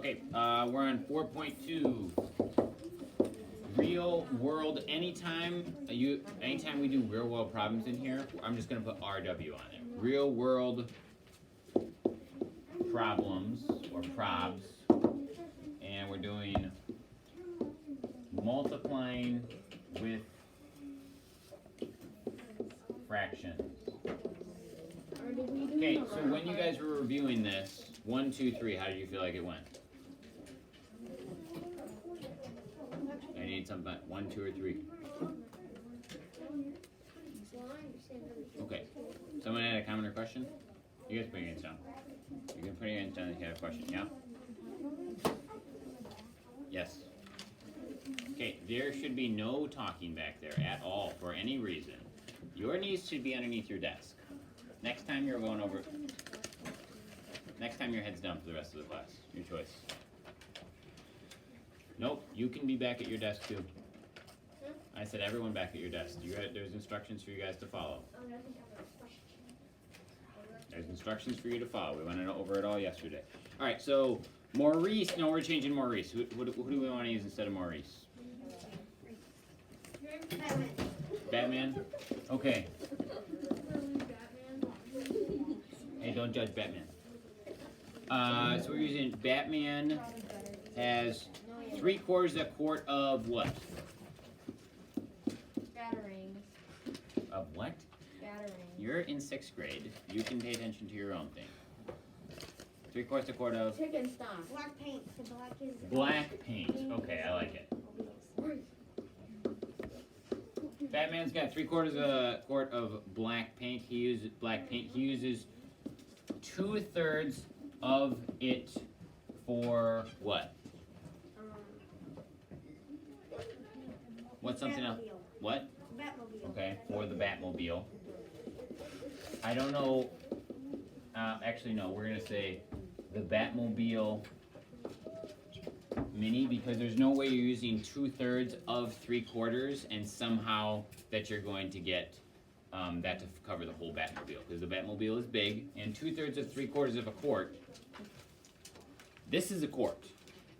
Okay, we're on 4.2. Real world. Anytime we do real world problems in here, I'm just gonna put RW on it. Real world problems or probs, and we're doing multiplying with fractions. Okay, so when you guys were reviewing this, 1, 2, 3, how did you feel like it went? I need something. 1, 2, or 3. Okay. Someone had a comment or question? You guys put your hands down. You can put your hands down if you have a question. Yeah? Yes. Okay, there should be no talking back there at all for any reason. Your knees should be underneath your desk. Next time you're going over. Next time your head's down for the rest of the class. Your choice. Nope, you can be back at your desk too. I said everyone back at your desk. There's instructions for you guys to follow. There's instructions for you to follow. We went over it all yesterday. Alright, so Maurice, no, we're changing Maurice. Who do we want to use instead of Maurice? Batman. Batman? Okay. Hey, don't judge Batman. So we're using Batman has 3/4 a quart of what? Batterings. Of what? Batterings. You're in 6th grade. You can pay attention to your own thing. 3/4 a quart of Chicken stock. Black paint. The black is. black paint. Okay, I like it. Batman's got 3/4 a quart of black paint. He uses black paint. He uses 2/3 of it for what? What's something else? What? Batmobile. Okay, for the Batmobile. I don't know. Actually, no. We're gonna say the Batmobile Mini because there's no way you're using 2/3 of 3/4 and somehow that you're going to get that to cover the whole Batmobile because the Batmobile is big and 2/3 of 3/4 of a quart. This is a quart,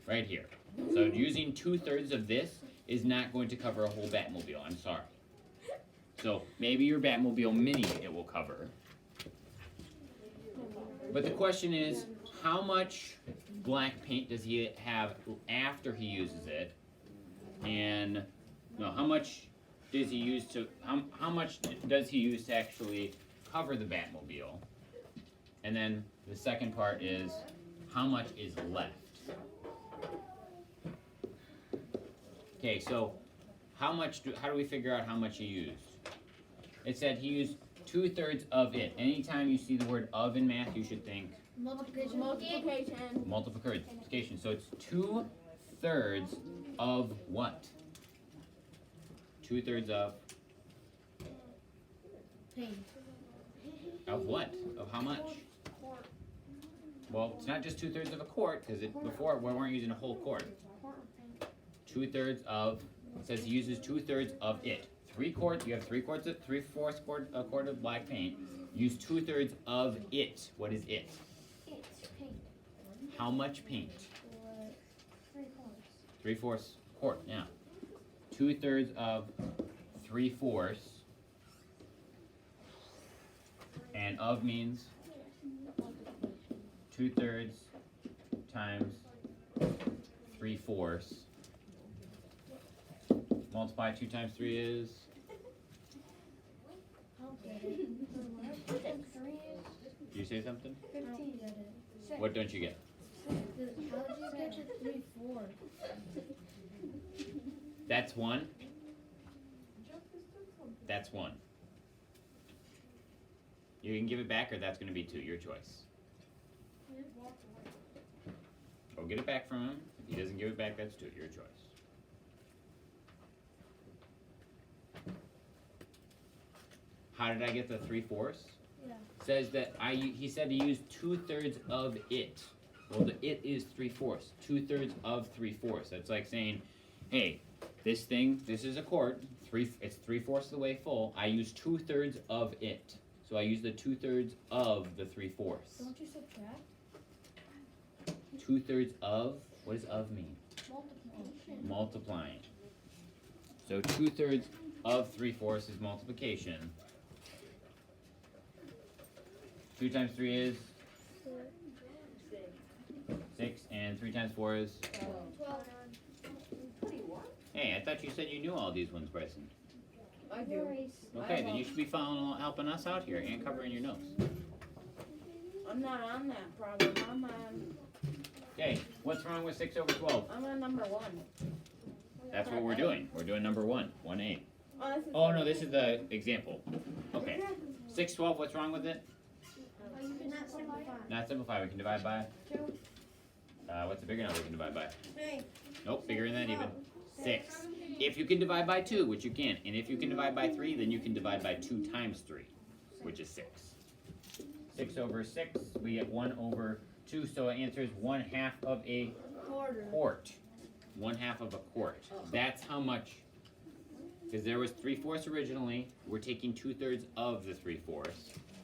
right here. So using 2/3 of this is not going to cover a whole Batmobile. I'm sorry. So maybe your Batmobile Mini it will cover. But the question is, how much black paint does he have after he uses it? And no, how much does he use to how much does he use to actually cover the Batmobile? And then the second part is how much is left? Okay, so how do we figure out how much he used? It said he used 2/3 of it. Anytime you see the word of in math, you should think Multiplication. multiplication. So it's 2/3 of what? 2/3 of Paint. of what? Of how much? Well, it's not just 2/3 of a quart because before we weren't using a whole quart. 2/3 of. It says he uses 2/3 of it. 3 quarts. You have 3/4 quart of black paint. Use 2/3 of it. What is it? It's paint. How much paint? 3/4. 3/4 quart. Yeah. 2/3 of 3/4. And of means 2/3 times 3/4. Multiply 2 times 3 is? Did you say something? 15. What don't you get? How did you get to 3/4? That's 1. That's 1. You can give it back or that's going to be 2. Your choice. Go get it back from him. If he doesn't give it back, that's 2. Your choice. How did I get the 3/4? Yeah. Says that he said he used 2/3 of it. Well, the it is 3/4. 2/3 of 3/4. That's like saying, hey, this is a quart. It's 3/4 of the way full. I use 2/3 of it. So I use the 2/3 of the 3/4. Don't you subtract? 2/3 of, what does of mean? Multiplication. Multiplying. So 2/3 of 3/4 is multiplication. 2 times 3 is 6, and 3 times 4 is. 12. Hey, I thought you said you knew all these ones, Bryson. I do. Okay, then you should be following along, helping us out here and covering your notes. I'm not on that problem. I'm on. Okay, what's wrong with 6/12? I'm on number 1. That's what we're doing. We're doing number 1, 1A. Oh, this is. Oh no, this is the example. Okay, 6/12. What's wrong with it? You cannot simplify. Not simplify. We can divide by. Two. What's the bigger number we can divide by? Hey. Nope, bigger than that even. 6. If you can divide by 2, which you can, and if you can divide by 3, then you can divide by 2 times 3, which is 6. 6/6, we get 1/2, so our answer is 1/2 of a quart. 1/2 of a quart. That's how much, because there was 3/4 originally, we're taking 2/3 of the 3/4.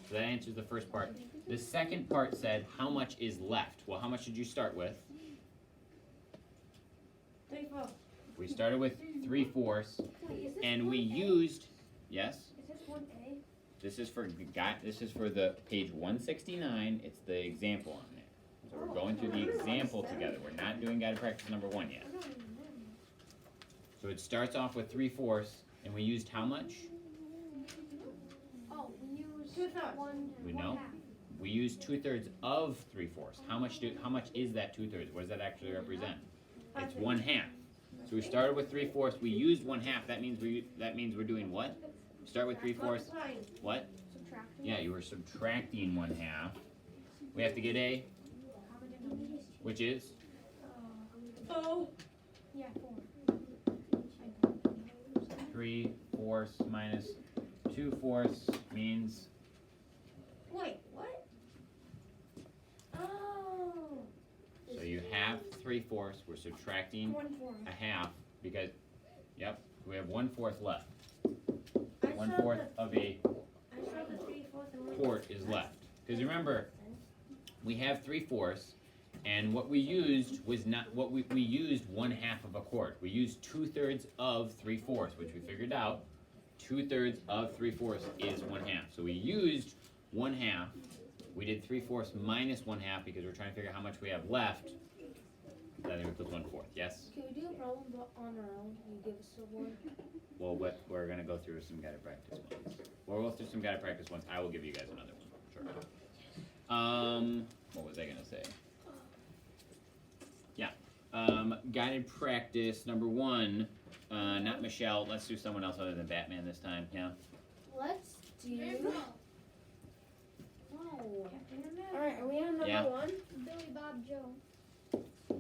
So that answers the first part. The second part said, how much is left? Well, how much did you start with? 3/4. We started with 3/4, Wait, is this and we 1A? used, yes? Is this 1A? This is for the page 169. It's the example on there. So we're going through the example together. We're not doing guided practice number 1 yet. I don't even know. So it starts off with 3/4, and we used how much? Oh, we use 2/3. We 1 know. half. We used 2/3 of 3/4. How much is that 2/3? What does that actually represent? It's 1/2. So we started with 3/4. We used 1/2. That means we're doing what? Start with 3/4. Multiplying. What? Subtracting. Yeah, you were subtracting 1/2. We have to get a, which is. Oh. Yeah, 4. 3/4 minus 2/4 means. Wait, what? Oh. So you have 3/4. We're subtracting 1/4. a half because, yep, we have 1/4 left. I 1/4 of a I saw the 3/4 and 1/4. quart is left. Because remember, we have 3/4, and what we used was not what we used 1/2 of a quart. We used 2/3 of 3/4, which we figured out. 2/3 of 3/4 is 1/2. So we used 1/2. We did 3/4 minus 1/2 because we're trying to figure out how much we have left. That equals 1/4. Yes. Can we do a problem on our own? Can you give us a one? Well, we're gonna go through some guided practice ones. We'll go through some guided practice ones. I will give you guys another one. Sure. What was I gonna say? Yeah. Guided practice number 1. Not Michelle. Let's do someone else other than Batman this time. Yeah. Let's do. No. Alright, are we on number Yeah. 1? Billy Bob Joe.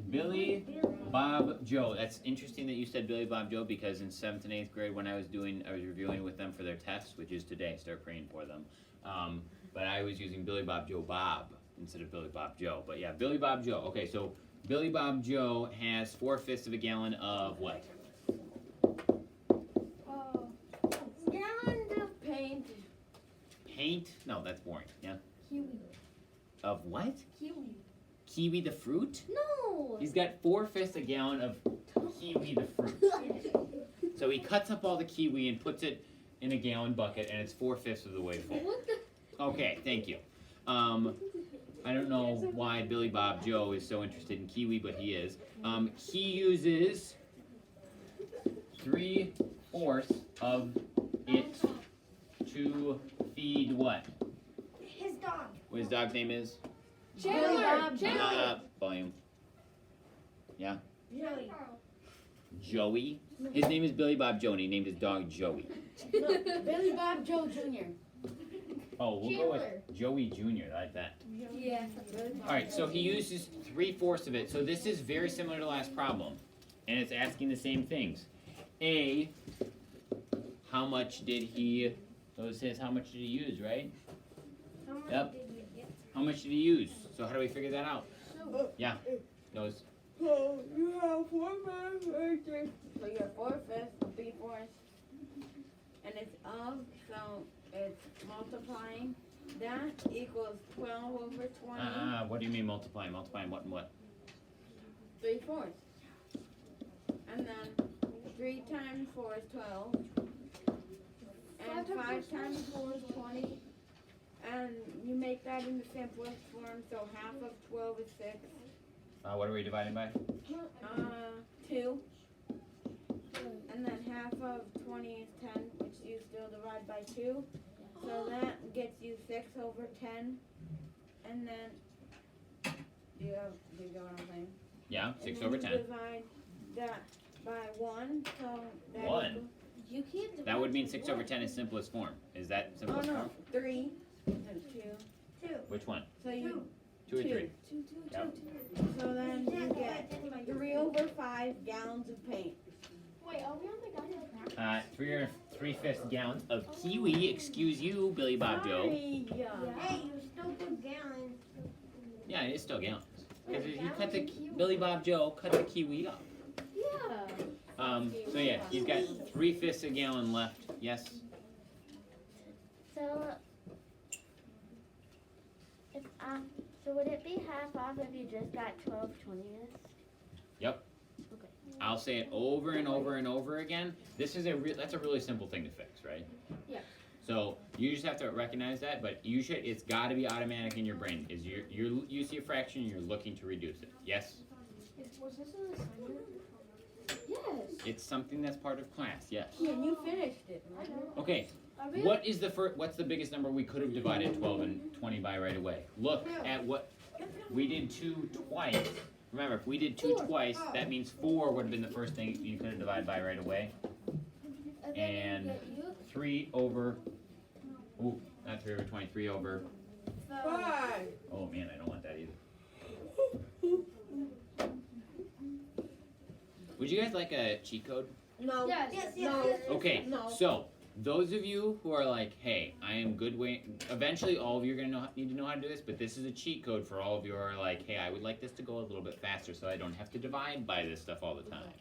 Billy Bob Joe. That's interesting that you said Billy Bob Joe because in 7th and 8th grade when I was reviewing with them for their tests, which is today, start praying for them. But I was using Billy Bob Joe Bob instead of Billy Bob Joe. But yeah, Billy Bob Joe. Okay, so Billy Bob Joe has 4/5 of a gallon of what? Gallon of paint. Paint? No, that's boring. Yeah. Kiwi. Of what? Kiwi. Kiwi the fruit? No. He's got 4/5 a gallon of kiwi the fruit. So he cuts up all the kiwi and puts it in a gallon bucket, and it's 4/5 of the way full. What the? Okay, thank you. I don't know why Billy Bob Joe is so interested in kiwi, but he is. He uses 3/4 of it to feed what? His dog. What his dog's name is? Chandler. Volume. Yeah? Jelly. Joey. His name is Billy Bob Joe, and he named his dog Joey. No, Billy Bob Joe Jr. Oh, we'll go with Joey Jr. I like that. Yeah. Alright, so he uses 3/4 of it. So this is very similar to the last problem. And it's asking the same things. A, how much did he, so it says how much did he use, right? How much Yep. did we get? How much did he use? So how do we figure that out? Yeah. Those. So you have 4/5 right there. So you have 4/5, 3/4, and it's of, so it's multiplying. That equals 12/20. What do you mean multiplying? Multiplying what and what? 3/4. And then 3 times 4 is 12. And 5 times 4 is 20. And you make that in the simplest form, so half of 12 is 6. What are we dividing by? 2. And then half of 20 is 10, which you still divide by 2. So that gets you 6 over 10. And then, do you get what I'm saying? Yeah, 6 And over then 10. you divide that by 1, so that 1? You can't divide. That would mean 6 over 10 is simplest form. Is that Oh simplest no, form? 3 and 2. Which one? So you 2 or 3? Yep. So then you get 3 over 5 gallons of paint. Wait, are we on the goddamn 3 or 3/5 gallons of kiwi. Excuse you, Billy Bob Joe. Sorry. Hey, you still put gallons. Yeah, it is still gallons. Because if you cut the Billy Bob Joe, cut the kiwi up. Yeah. So yeah, he's got 3/5 a gallon left. Yes. So, if so would it be half off if you just got 12/20ths? I'll say it over and over and over again. This is that's a really simple thing to fix, right? Yeah. So you just have to recognize that, but it's got to be automatic in your brain. Is you see a fraction, you're looking to reduce it. Yes. Was this an assignment? Yes. It's something that's part of class. Yes. Yeah, and you finished it. I know. Okay. Are we? What's the biggest number we could have divided 12 and 20 by right away? Look at what we did 2 twice. Remember, if we did 2 twice, that means 4 would have been the first thing you could have divided by right away. And 3 over, not 3 over 20, 3 over, 5. oh man, I don't want that either. Would you guys like a cheat code? No. Yes. No. Okay, No. so those of you who are like, hey, I am eventually all of you are gonna need to know how to do this, but this is a cheat code for all of you who are like, hey, I would like this to go a little bit faster so I don't have to divide by this stuff all the time.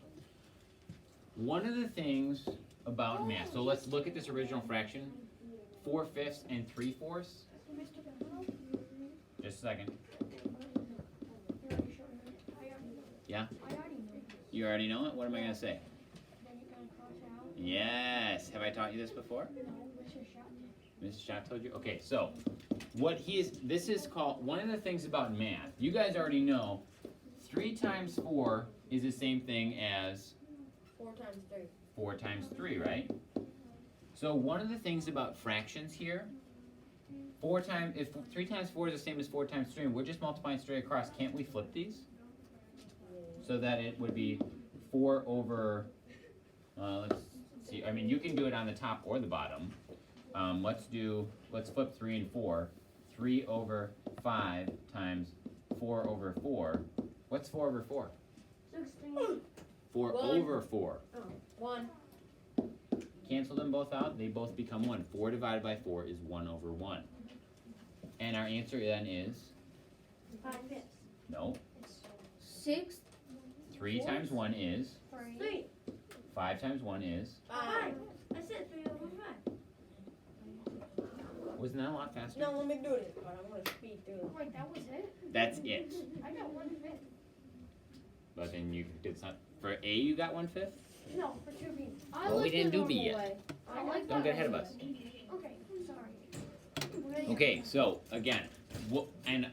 One of the things about math, so let's look at this original fraction, 4/5 and 3/4. Just a second. Yeah? You already know it? What am I gonna say? Yes. Have I taught you this before? Mrs. Shot told you? Okay, so this is called, one of the things about math, you guys already know 3 times 4 is the same thing as 4 times 3. 4 times 3, right? So one of the things about fractions here, if 3 times 4 is the same as 4 times 3, and we're just multiplying straight across, can't we flip these? So that it would be 4 over, let's see, I mean, you can do it on the top or the bottom. Let's flip 3 and 4. 3 over 5 times 4 over 4. What's 4 over 4? 16. 4 1. over 4. 1. Cancel them both out, they both become 1. 4 divided by 4 is 1 over 1. And our answer then is, 5/5. no, 6. 3 times 1 is, 3. 5 times 1 is, 5. I said 3 over 5. wasn't that a lot faster? No, let me do this, but I'm going to speed through it. Wait, that was it? That's it. I got 1/5. But then you did some, for A you got 1/5? No, for 2B. Well, we didn't do B yet. I like Don't that get ahead of one. us. Okay, I'm sorry. Okay, so again, and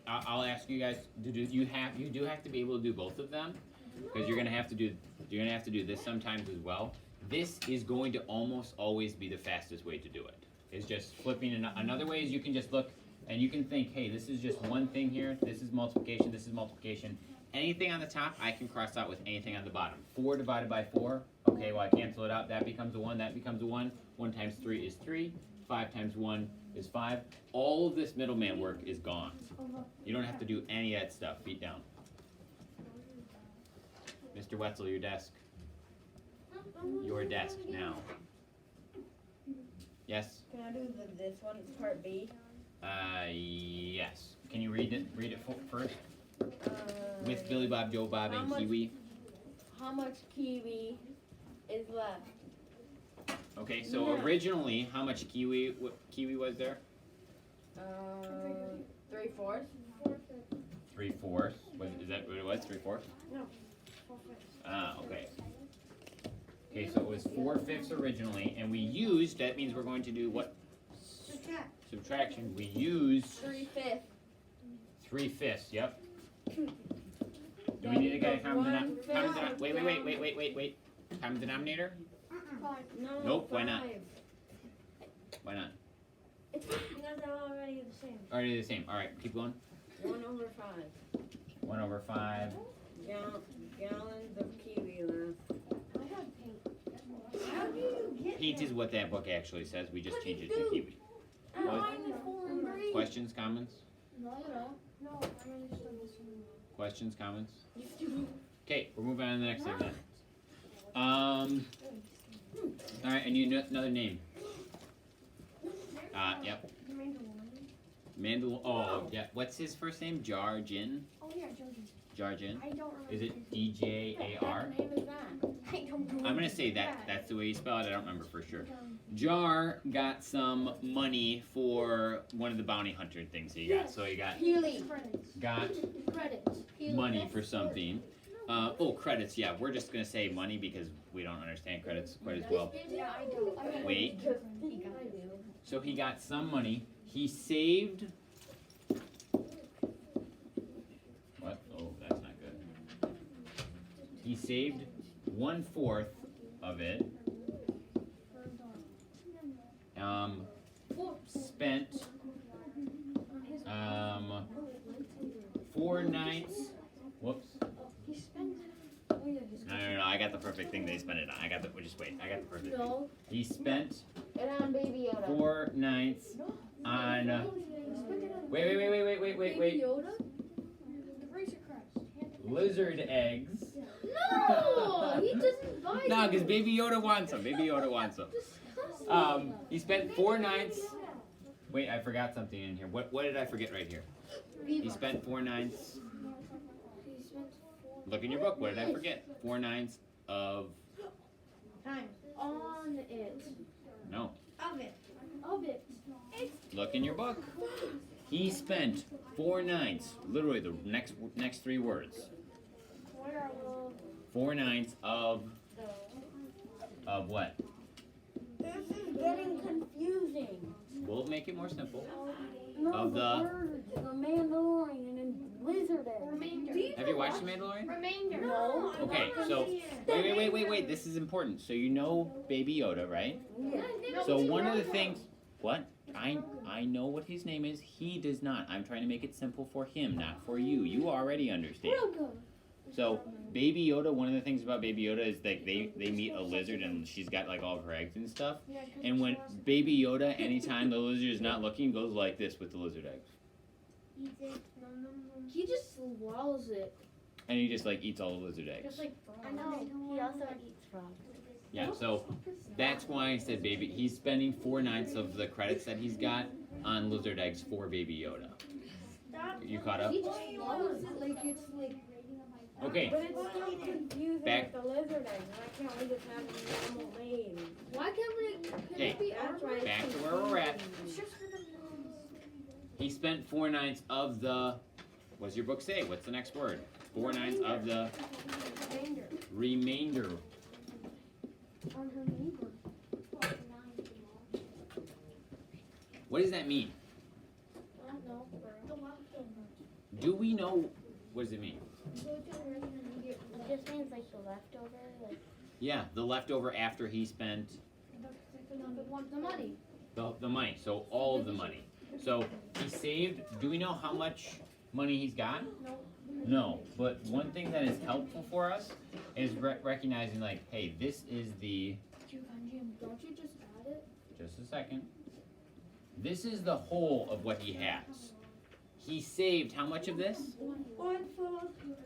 I'll ask you guys to do. You do have to be able to do both of them, because you're gonna have to do this sometimes as well. This is going to almost always be the fastest way to do it. Is just flipping. Another way is you can just look and you can think, hey, this is just one thing here. This is multiplication. This is multiplication. Anything on the top, I can cross out with anything on the bottom. 4 divided by 4. Okay, well I cancel it out. That becomes a 1. That becomes a 1. 1 times 3 is 3. 5 times 1 is 5. All of this middleman work is gone. You don't have to do any of that stuff. Feet down. Mr. Wetzel, your desk. Your desk now. Yes? Can I do this one, part B? Yes. Can you read it? Read it first. With Uh, Billy Bob, Joe Bob, How and much- Kiwi. How much kiwi is left? Okay, so Yeah. originally, how much kiwi was there? 3/4. 3/4. Is that what it was? 3/4? No. 4/5. Ah, okay. Okay, so it was 4/5 originally, and we used, that means we're going to do what? Subtract. Subtraction. We used 3/5. 3/5, yep. Do we need to get a common denominator? Wait. Common denominator? No. Nope, why not? 5. Why not? Because they're already the same. Already the same. Alright, keep going. 1/5. 1/5. Gallons of kiwi left. I have paint. How do you get Paint that? is what that book actually says. We just changed it to kiwi. What? Mine is 4 and 3. Questions, comments? No, you don't. No, I understand this one. Questions, comments? Okay, we're moving on to the next thing then. Alright, I need another name. Yep. Mandal. Oh, yeah. What's his first name? Jarjin? Oh yeah, Joji. Jarjin? I don't remember. Is it DJAR? What name is that? I don't remember. I'm gonna say that's the way you spell it. I don't remember for sure. Jar got some money for one of the bounty hunter things he got. So he got Credits. money for something. Credits. Yeah, we're just gonna say money because we don't understand credits quite as well. Yeah, I do. Wait. So he got some money. He saved. What? Oh, that's not good. He saved 1/4 of it. Spent 4 nights. Whoops. He spends it. Oh yeah, he's No. I got the perfect thing they spent it on. Just wait. I got the perfect thing. No. He spent It on Baby Yoda. 4 nights on. Wait. Baby Yoda? The Razor Crest. Lizard eggs. No! He doesn't buy No, them. because Baby Yoda wants them. Disgusting. He spent 4 nights. Wait, I forgot something in here. What did I forget right here? He spent 4 nights. He spent 4 Look in your book. What did I forget? 4 nights of. Time. on it. No. Of it. Of it. Look in your book. He spent 4 nights. Literally the next 3 words. Where will 4 nights of what? This is getting confusing. We'll make it more simple. no, Of the- words, the Mandalorian and Lizard Egg. Remainder. Have you watched The Mandalorian? Remainder. No. Okay, so wait. This is important. So you know Baby Yoda, right? Yeah. So one of the things, what? I know what his name is. He does not. I'm trying to make it simple for him, not for you. You already understand. So Baby Yoda, one of the things about Baby Yoda is that they meet a lizard and she's got like all of her eggs and stuff. And when Baby Yoda, anytime the lizard is not looking, goes like this with the lizard eggs. He just swallows it. And he just like eats all the lizard eggs. Just like I know. He also eats frogs. Yeah, so that's why I said baby. He's spending 4 nights of the credits that he's got on lizard eggs for Baby Yoda. You caught up? He just swallows it like it's like. Okay, But it's still confusing Back- with the lizard eggs. Why can't we just have a normal name? Why can't we? Can Okay, it be That's why it's back to where we're at. It's just for the names. He spent 4 nights of the. What does your book say? What's the next word? 4 nights of the Remainder. remainder. On her neighbor. What does that mean? I don't know. The leftover. Do we know? What does it mean? It just means like the leftover. Like Yeah, the leftover after he spent The money. the money. So all of the money. So he saved. Do we know how much money he's got? No. No, but one thing that is helpful for us is recognizing like, hey, this is the. Don't you just add it? Just a second. This is the whole of what he has. He saved how much of this?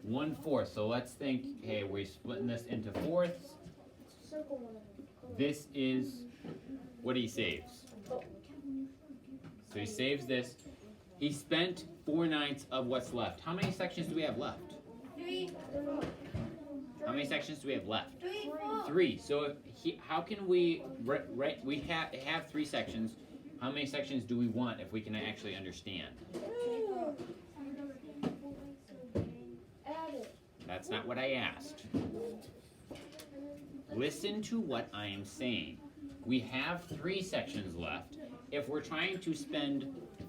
1/4. So let's think, hey, we're splitting this into fourths. Circle one of them. This is what he saves. So he saves this. He spent 4 nights of what's left. How many sections do we have left? 3. How many sections do we have left? 3. So how can we we have 3 sections. How many sections do we want if we can actually understand? That's not what I asked. Listen to what I am saying. We have 3 sections left. If we're trying to spend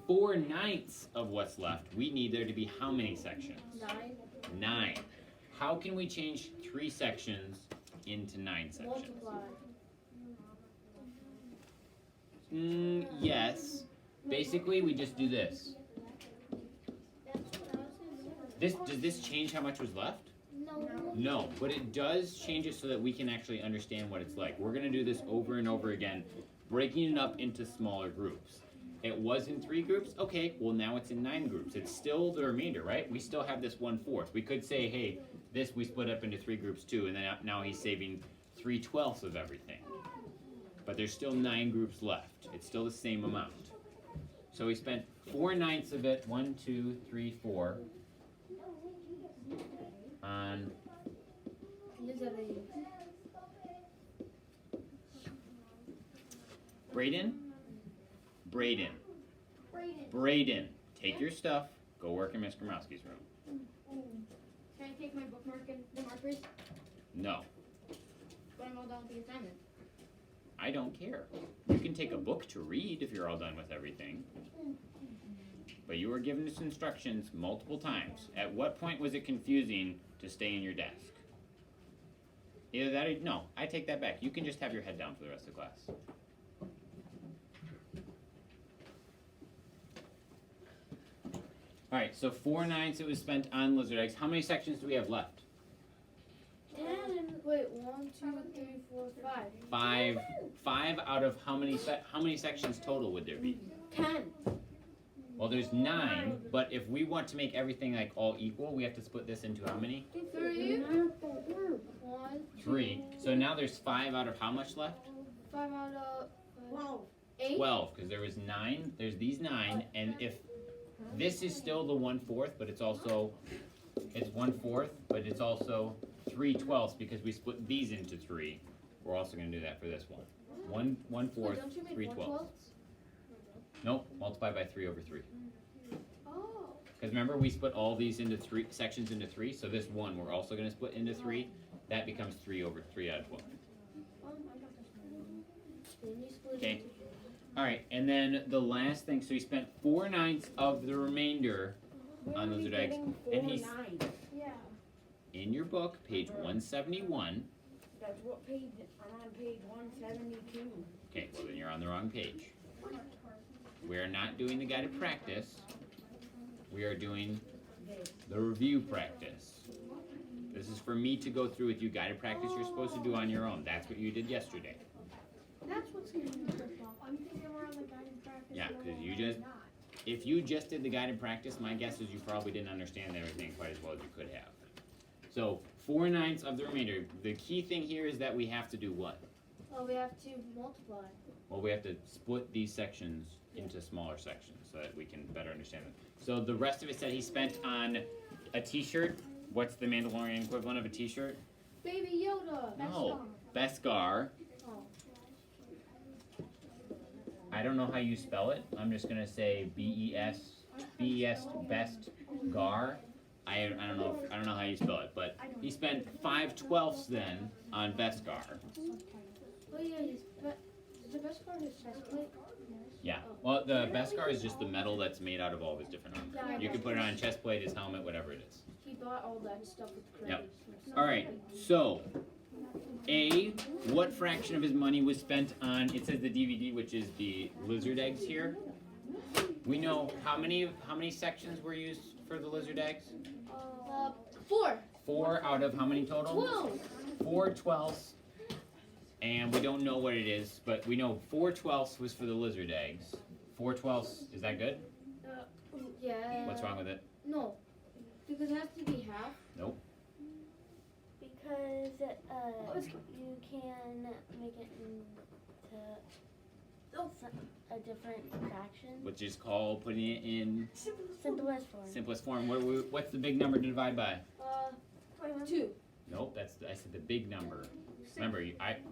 4/9 of what's left, we need there to be how many sections? 9. How can we change 3 sections into 9 sections? Yes. Basically, we just do this. Does this change how much was left? No, but it does change it so that we can actually understand what it's like. We're gonna do this over and over again, breaking it up into smaller groups. It was in 3 groups, okay, well now it's in 9 groups. It's still the remainder, right? We still have this 1/4. We could say, hey, this we split up into 3 groups too, and then now he's saving 3/12 of everything. But there's still 9 groups left. It's still the same amount. So we spent 4/9 of it, 1, 2, 3, 4, on Braden, take your stuff, go work in Miss Gromowski's room. Can I take my bookmark and the markers? No, But I'm all done with the assignment. I don't care. You can take a book to read if you're all done with everything. But you were given this instructions multiple times. At what point was it confusing to stay in your desk? Either that or, no, I take that back. You can just have your head down for the rest of the class. Alright, so 4/9 it was spent on lizard eggs. How many sections do we have left? 10. Wait, 1, 2, 3, 4, 5. 5 out of how many sections total would there be? 10. Well, there's 9, but if we want to make everything like all equal, we have to split this into how many? 3. 1. 3. So now there's 5 out of how much left? 5 out of 12. 8. 12, because there was 9, there's these 9, and if this is still the 1/4, but it's 1/4, but it's also 3/12 because we split these into 3. We're also going to do that for this one. 1/4, 3/12. Nope, multiply by 3 over 3. Oh. Because remember, we split all these into 3 sections into 3, so this one we're also going to split into 3. That becomes 3 over 3 out of 12. Okay. Alright, and then the last thing, so he spent 4/9 of the remainder on lizard eggs. And he's Yeah. in your book, page 171. That's what page, I'm on page 172. Okay, well then you're on the wrong page. We are not doing the guided practice. We are doing the review practice. This is for me to go through with you. Guided practice you're supposed to do on your own. That's what you did yesterday. That's what's going to be difficult. I'm thinking we're on the guided practice. Yeah, level, 'cause you and just- we're not. If you just did the guided practice, my guess is you probably didn't understand everything quite as well as you could have. So 4/9 of the remainder. The key thing here is that we have to do what? Oh, we have to multiply. Well, we have to split these sections into smaller sections so that we can better understand them. So the rest of it said he spent on a t-shirt. What's the Mandalorian equivalent of a t-shirt? Baby Yoda. No. Beskar. Oh. I don't know how you spell it. I'm just gonna say B-E-S, best gar. I don't know how you spell it, but he spent 5/12 then on Beskar. Oh yeah, the best part is chest plate. Yeah. Well, the Beskar is just the metal that's made out of all of his different armor. Yeah, You can put it on chest plate, his helmet, whatever it is. He bought all that stuff with Yep. credits. All right. So, A, what fraction of his money was spent on? It says the DVD, which is the lizard eggs here. We know how many sections were used for the lizard eggs? 4. 4 out of how many total? 12. 4/12. And we don't know what it is, but we know 4/12 was for the lizard eggs. 4/12, is that good? Yeah. What's wrong with it? No. Because it has to be half. Nope. Because you can make it into a different fraction. Which is called putting it in Simplest form. simplest form. What's the big number to divide by? 2. Nope, I said the big number. Remember,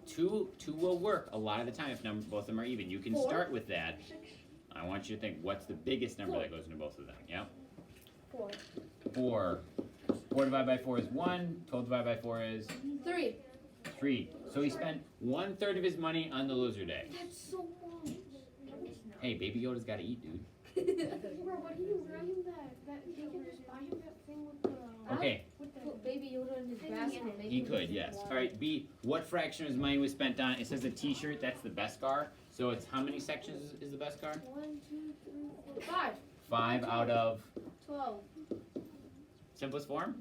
two will work a lot of the time if both of them are even. You can 4. start with that. I want you to think, what's the biggest number that goes into both of them? Yeah? 4. 4. 4 divided by 4 is 1. 12 divided by 4 is 3. 3. So he spent 1/3 of his money on the loser day. That's so much. Hey, Baby Yoda's gotta eat, dude. Bro, what do you write him that they can just buy him that thing with the Okay, put Baby Yoda in his basket and make he him could, eat yes. water. Alright, B, what fraction of his money was spent on? It says a t-shirt, that's the Beskar. So it's how many sections is the Beskar? 1, 2, 3, 4, 5. 5 out of 12. simplest form?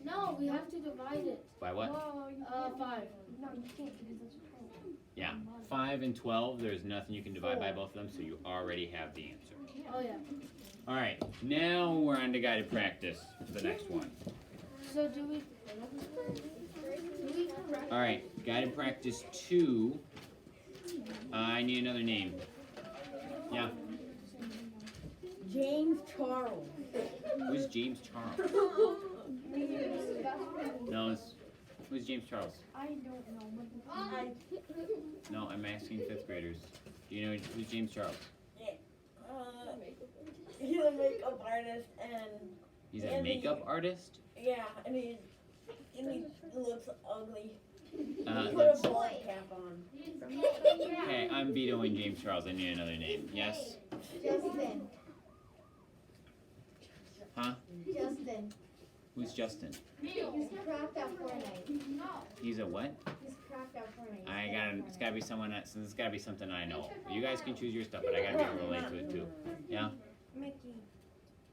No, we have to divide it. By what? 5. No, you can't because that's 12. Yeah. 5 and 12, there's nothing you can divide by both of them, so you already have the answer. Oh yeah. Alright, now we're on to guided practice for the next one. So do we correct? Alright, guided practice 2. I need another name. Yeah, James Charles. who's James Charles? No, who's James Charles? I don't know. But No, I'm asking 5th graders. Do you know who's James Charles? He's a makeup artist, and He's a makeup artist? yeah, and he looks ugly. Put Let's, a bald cap on. okay, I'm vetoing James Charles. I need another name. Yes? Justin. Huh? Justin. Who's Justin? He's cracked out Fortnite. He's a what? He's cracked out Fortnite. It's gotta be someone that, since it's gotta be something I know. You guys can choose your stuff, but I gotta be able to relate to it too. Yeah? Mickey.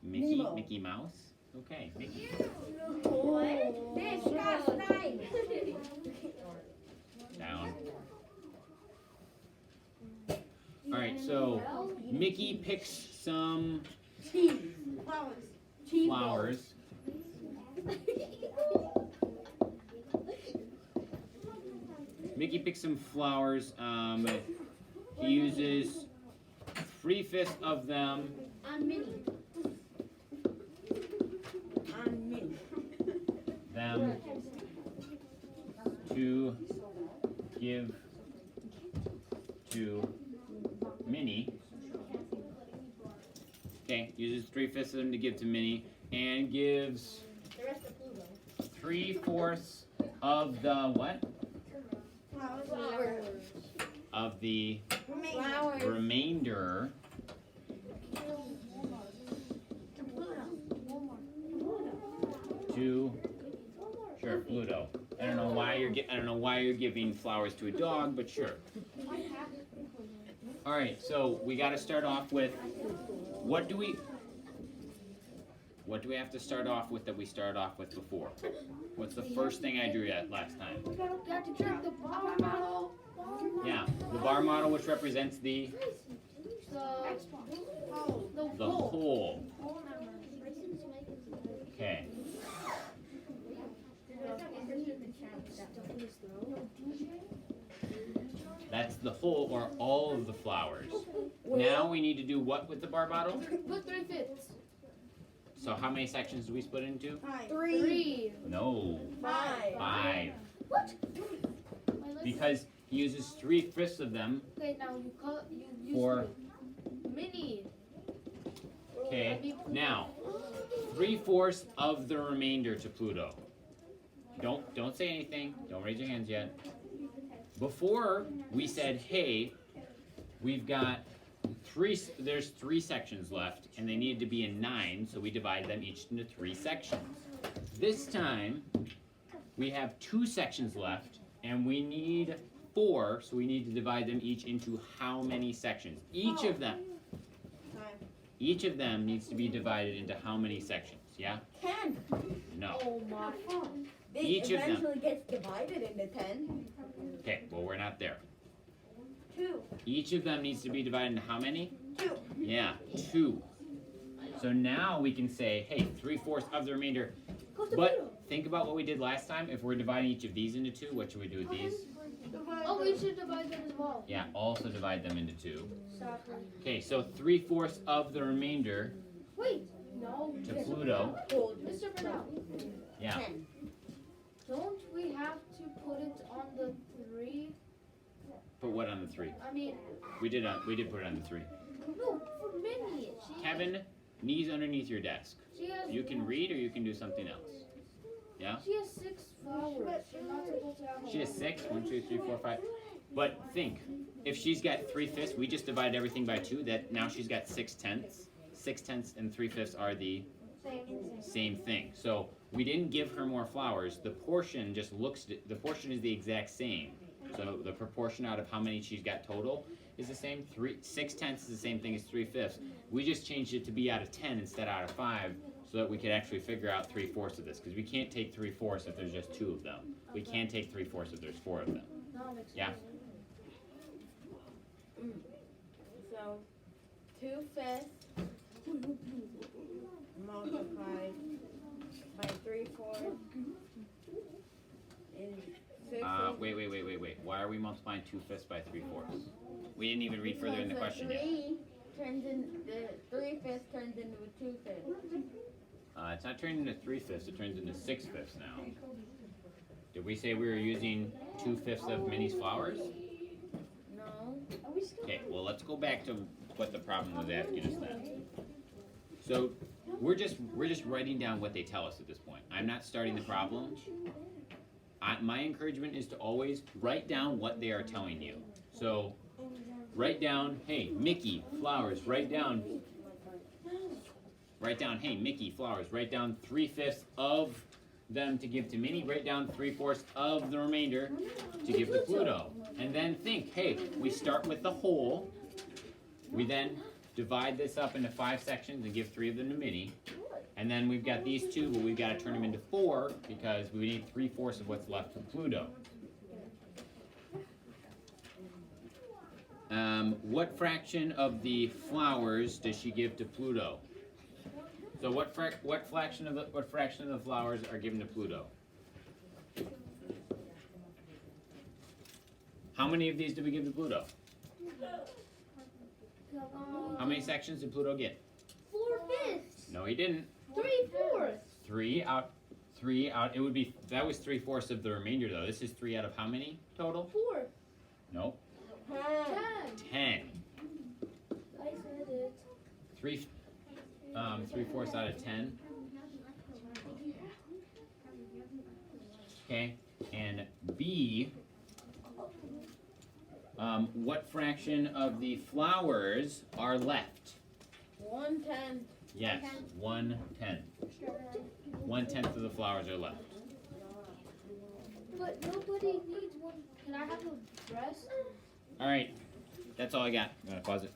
Mickey? Nemo. Mickey Mouse? Okay, Mickey. Down. Alright, so Mickey picks some flowers. Mickey picks some flowers. He uses 3/5 of them I'm Minnie. On me. them to give to Minnie. Okay, uses 3/5 of them to give to Minnie, and gives The rest of Pluto. 3/4 of the what? Flowers. Of the Flowers. remainder to sure Pluto. I don't know why you're giving flowers to a dog, but sure. All right, so we got to start off with what do we have to start off with that we started off with before? What's the first thing I drew at last time? We have to check the bar model. Yeah, the bar model, which represents the The whole. Okay. That's the whole or all of the flowers. Now we need to do what with the bar model? Put 3/5. So how many sections do we split it into? 3. No, 5. What? Because he uses 3/5 of them. Okay, now you use For- Mini. Okay. Now, 3/4 of the remainder to Pluto. Don't say anything. Don't raise your hands yet. Before we said, hey, we've got there's 3 sections left, and they needed to be in 9, so we divide them each into 3 sections. This time, we have 2 sections left, and we need 4, so we need to divide them each into how many sections? Each of them needs to be divided into how many sections, yeah? 10. No. Oh my. It Each of them. eventually gets divided into 10. Okay, well, we're not there. 2. Each of them needs to be divided into how many? 2. Yeah, 2. So now we can say, hey, 3/4 of the remainder. But think about what we did last time. If we're dividing each of these into 2, what should we do with these? Oh, we should divide them as well. Yeah, also divide them into 2. Stop. Okay, so 3/4 of the remainder Wait. No. to Pluto. Mr. Bernal, Yeah. 10. don't we have to put it on the 3? Put what on the 3? I mean, We did put it on the 3. no, for Minnie. Kevin, knees underneath your desk. She has You can read or you can do something else. She has 6 flowers. She's not supposed to have She has 6. 1, 2, 3, 4, 5. But think, if she's got 3/5, we just divide everything by 2. That now she's got 6/10. 6/10 and 3/5 are the same thing. So we didn't give her more flowers. The portion just looks. The portion is the exact same. So the proportion out of how many she's got total is the same. 6/10 is the same thing as 3/5. We just changed it to be out of 10 instead of out of 5, so that we could actually figure out 3/4 of this. Because we can't take 3/4 if there's just 2 of them. We can take 3/4 if there's 4 of them. Yeah. So 2/5 multiplied by 3/4 is 6. Wait. Why are we multiplying 2/5 by 3/4? We didn't even read further in the question yet. 3/5 turns into a 2/5. It's not turning into 3/5, it turns into 6/5 now. Did we say we were using 2/5 of Minnie's flowers? No. Okay, well, let's go back to what the problem was asking us then. So we're just writing down what they tell us at this point. I'm not starting the problem. My encouragement is to always write down what they are telling you. So write down, hey, Mickey, flowers, write down, hey, Mickey, flowers, write down 3/5 of them to give to Minnie, write down 3/4 of the remainder to give to Pluto. And then think, hey, we start with the whole, we then divide this up into 5 sections and give 3 of them to Minnie. And then we've got these 2, but we've got to turn them into 4 because we need 3/4 of what's left for Pluto. What fraction of the flowers does she give to Pluto? So what fraction of the flowers are given to Pluto? How many of these did we give to Pluto? How many sections did Pluto get? 4/5. No, he didn't. 3/4. 3 out. It would be, that was 3/4 of the remainder though. This is 3 out of how many total? 4. Nope. 10. 10. I said it. 3/4 out of 10. Okay, and B, what fraction of the flowers are left? 1/10. Yes, 1/10. 1/10 of the flowers are left. But nobody needs one. Can I have a dress? All right, that's all I got. I'm gonna pause it.